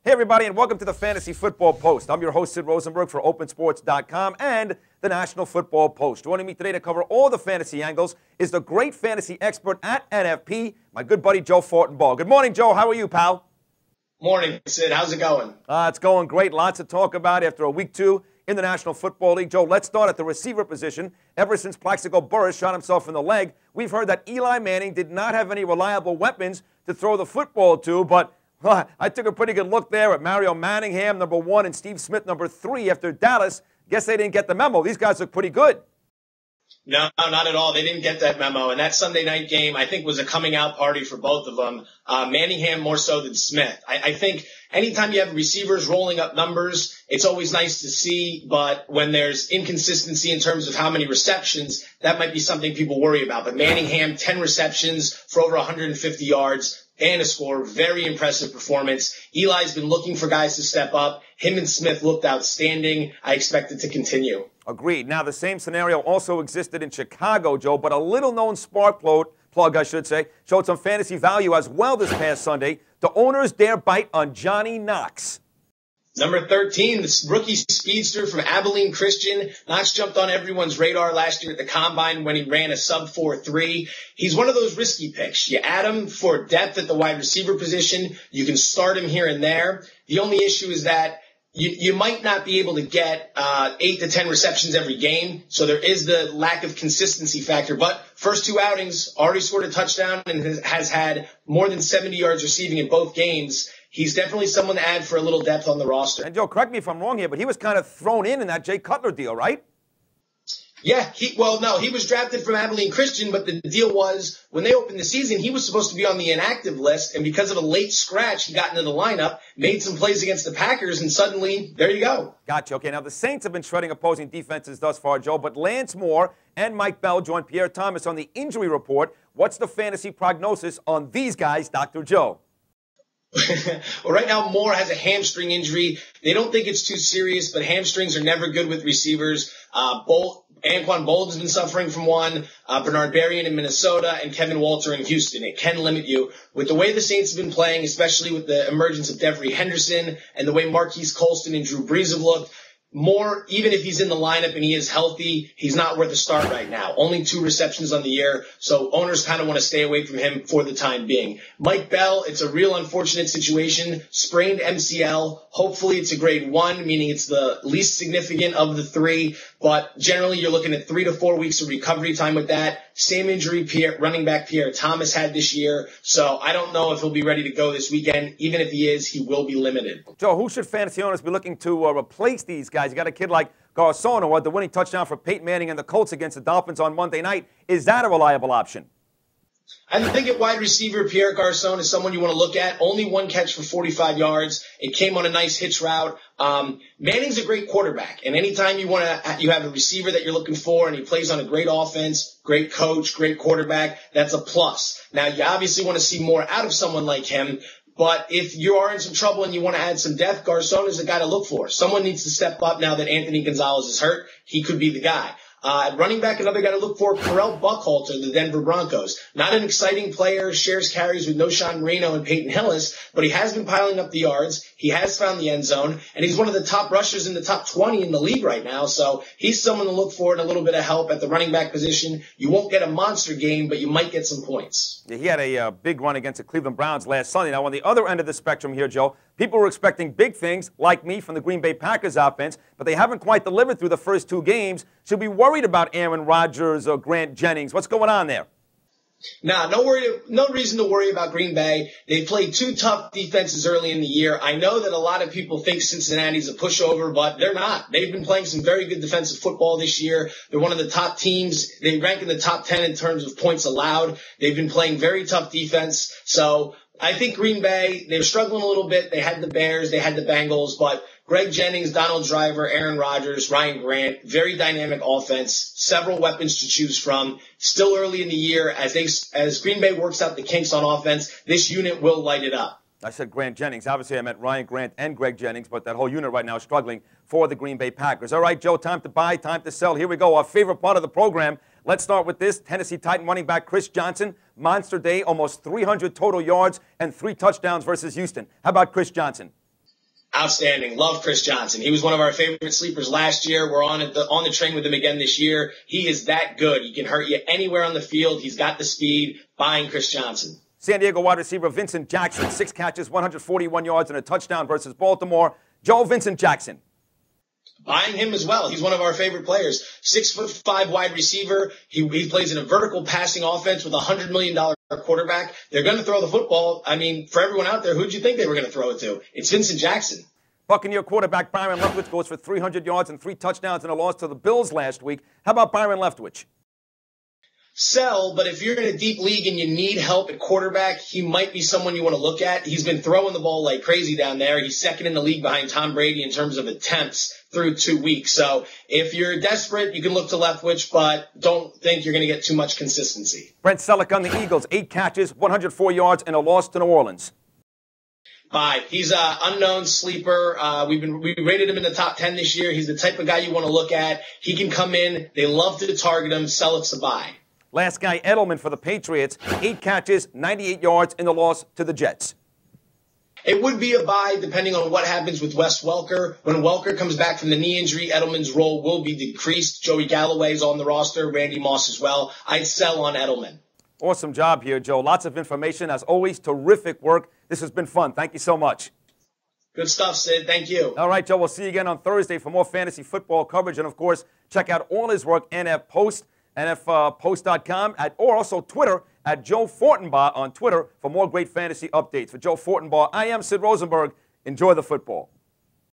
Hey, everybody, and welcome to the Fantasy Football Post. I'm your host, Sid Rosenberg, for OpenSports.com and the National Football Post. Joining me today to cover all the fantasy angles is the great fantasy expert at NFP, my good buddy Joe Fortenbaugh. Good morning, Joe. How are you, pal? Morning, Sid. How's it going? It's going great. Lots to talk about after a week 2 in the National Football League. Joe, let's start at the receiver position. Ever since Plaxico Burress shot himself in the leg, we've heard that Eli Manning did not have any reliable weapons to throw the football to, but I took a pretty good look there at Mario Manningham, number 1, and Steve Smith, number 3, after Dallas. Guess they didn't get the memo. These guys look pretty good. No, not at all. They didn't get that memo. And that Sunday night game, I think, was a coming-out party for both of them. Manningham more so than Smith. I think anytime you have receivers rolling up numbers, it's always nice to see. But when there's inconsistency in terms of how many receptions, that might be something people worry about. But Manningham, 10 receptions for over 150 yards. And a score. Very impressive performance. Eli's been looking for guys to step up. Him and Smith looked outstanding. I expect it to continue. Agreed. Now, the same scenario also existed in Chicago, Joe, but a little-known spark plug, I should say, showed some fantasy value as well this past Sunday. The owners dare bite on Johnny Knox. Number 13, the rookie speedster from Abilene Christian. Knox jumped on everyone's radar last year at the Combine when he ran a sub-4.3. He's one of those risky picks. You add him for depth at the wide receiver position. You can start him here and there. The only issue is that you might not be able to get 8 to 10 receptions every game, so there is the lack of consistency factor. But first 2 outings, already scored a touchdown and has had more than 70 yards receiving in both games. He's definitely someone to add for a little depth on the roster. And, Joe, correct me if I'm wrong here, but he was kind of thrown in that Jay Cutler deal, right? Yeah, he was drafted from Abilene Christian, but the deal was when they opened the season, he was supposed to be on the inactive list, and because of a late scratch, he got into the lineup, made some plays against the Packers, and suddenly, there you go. Gotcha. Okay, now the Saints have been shredding opposing defenses thus far, Joe, but Lance Moore and Mike Bell joined Pierre Thomas on the injury report. What's the fantasy prognosis on these guys, Dr. Joe? Well, right now, Moore has a hamstring injury. They don't think it's too serious, but hamstrings are never good with receivers. Anquan Boldin's been suffering from one, Bernard Berrien in Minnesota, and Kevin Walter in Houston. It can limit you. With the way the Saints have been playing, especially with the emergence of Devery Henderson and the way Marquise Colston and Drew Brees have looked, Moore, even if he's in the lineup and he is healthy, he's not worth a start right now. Only 2 receptions on the year, so owners kind of want to stay away from him for the time being. Mike Bell, it's a real unfortunate situation. Sprained MCL. Hopefully it's a grade 1, meaning it's the least significant of the 3, but generally you're looking at 3 to 4 weeks of recovery time with that. Same injury running back Pierre Thomas had this year, so I don't know if he'll be ready to go this weekend. Even if he is, he will be limited. Joe, who should fantasy owners be looking to replace these guys? You got a kid like Garcon, who had the winning touchdown for Peyton Manning and the Colts against the Dolphins on Monday night. Is that a reliable option? I think at wide receiver, Pierre Garcon is someone you want to look at. Only 1 catch for 45 yards. It came on a nice hitch route. Manning's a great quarterback, and anytime you have a receiver that you're looking for and he plays on a great offense, great coach, great quarterback, that's a plus. Now, you obviously want to see more out of someone like him, but if you are in some trouble and you want to add some depth, Garcon is the guy to look for. Someone needs to step up now that Anthony Gonzalez is hurt. He could be the guy. Running back, another guy to look for, Correll Buckhalter, the Denver Broncos. Not an exciting player, shares carries with Noshawn Marino and Peyton Hillis, but he has been piling up the yards. He has found the end zone, and he's one of the top rushers in the top 20 in the league right now. So he's someone to look for and a little bit of help at the running back position. You won't get a monster game, but you might get some points. Yeah, he had a big run against the Cleveland Browns last Sunday. Now, on the other end of the spectrum here, Joe, people were expecting big things, like me, from the Green Bay Packers offense, but they haven't quite delivered through the first 2 games. Should we be worried about Aaron Rodgers or Grant Jennings? What's going on there? Nah, no reason to worry about Green Bay. They played 2 tough defenses early in the year. I know that a lot of people think Cincinnati's a pushover, but they're not. They've been playing some very good defensive football this year. They're one of the top teams. They rank in the top 10 in terms of points allowed. They've been playing very tough defense. So I think Green Bay, they're struggling a little bit. They had the Bears, they had the Bengals, but Greg Jennings, Donald Driver, Aaron Rodgers, Ryan Grant, very dynamic offense, several weapons to choose from. Still early in the year, as Green Bay works out the kinks on offense, this unit will light it up. I said Grant Jennings. Obviously, I meant Ryan Grant and Greg Jennings, but that whole unit right now is struggling for the Green Bay Packers. All right, Joe, time to buy, time to sell. Here we go, our favorite part of the program. Let's start with this. Tennessee Titan running back Chris Johnson. Monster day, almost 300 total yards and 3 touchdowns versus Houston. How about Chris Johnson? Outstanding. Love Chris Johnson. He was one of our favorite sleepers last year. We're on the train with him again this year. He is that good. He can hurt you anywhere on the field. He's got the speed. Buying Chris Johnson. San Diego wide receiver Vincent Jackson, 6 catches, 141 yards, and a touchdown versus Baltimore. Joe, Vincent Jackson. Buying him as well. He's one of our favorite players. 6'5" wide receiver. He plays in a vertical passing offense with a $100 million quarterback. They're going to throw the football. I mean, for everyone out there, who'd you think they were going to throw it to? It's Vincent Jackson. Buccaneer quarterback Byron Leftwich goes for 300 yards and 3 touchdowns in a loss to the Bills last week. How about Byron Leftwich? Sell, but if you're in a deep league and you need help at quarterback, he might be someone you want to look at. He's been throwing the ball like crazy down there. He's second in the league behind Tom Brady in terms of attempts through 2 weeks. So if you're desperate, you can look to Leftwich, but don't think you're going to get too much consistency. Brent Selleck on the Eagles, 8 catches, 104 yards, and a loss to New Orleans. Bye. He's an unknown sleeper. We rated him in the top 10 this year. He's the type of guy you want to look at. He can come in. They love to target him. Selleck's a buy. Last guy, Edelman for the Patriots, 8 catches, 98 yards in the loss to the Jets. It would be a buy depending on what happens with Wes Welker. When Welker comes back from the knee injury, Edelman's role will be decreased. Joey Galloway's on the roster, Randy Moss as well. I'd sell on Edelman. Awesome job here, Joe. Lots of information. As always, terrific work. This has been fun. Thank you so much. Good stuff, Sid. Thank you. All right, Joe. We'll see you again on Thursday for more fantasy football coverage. And, of course, check out all his work, NF Post. NFPost.com, or also Twitter at Joe Fortenbaugh on Twitter for more great fantasy updates. For Joe Fortenbaugh, I am Sid Rosenberg. Enjoy the football.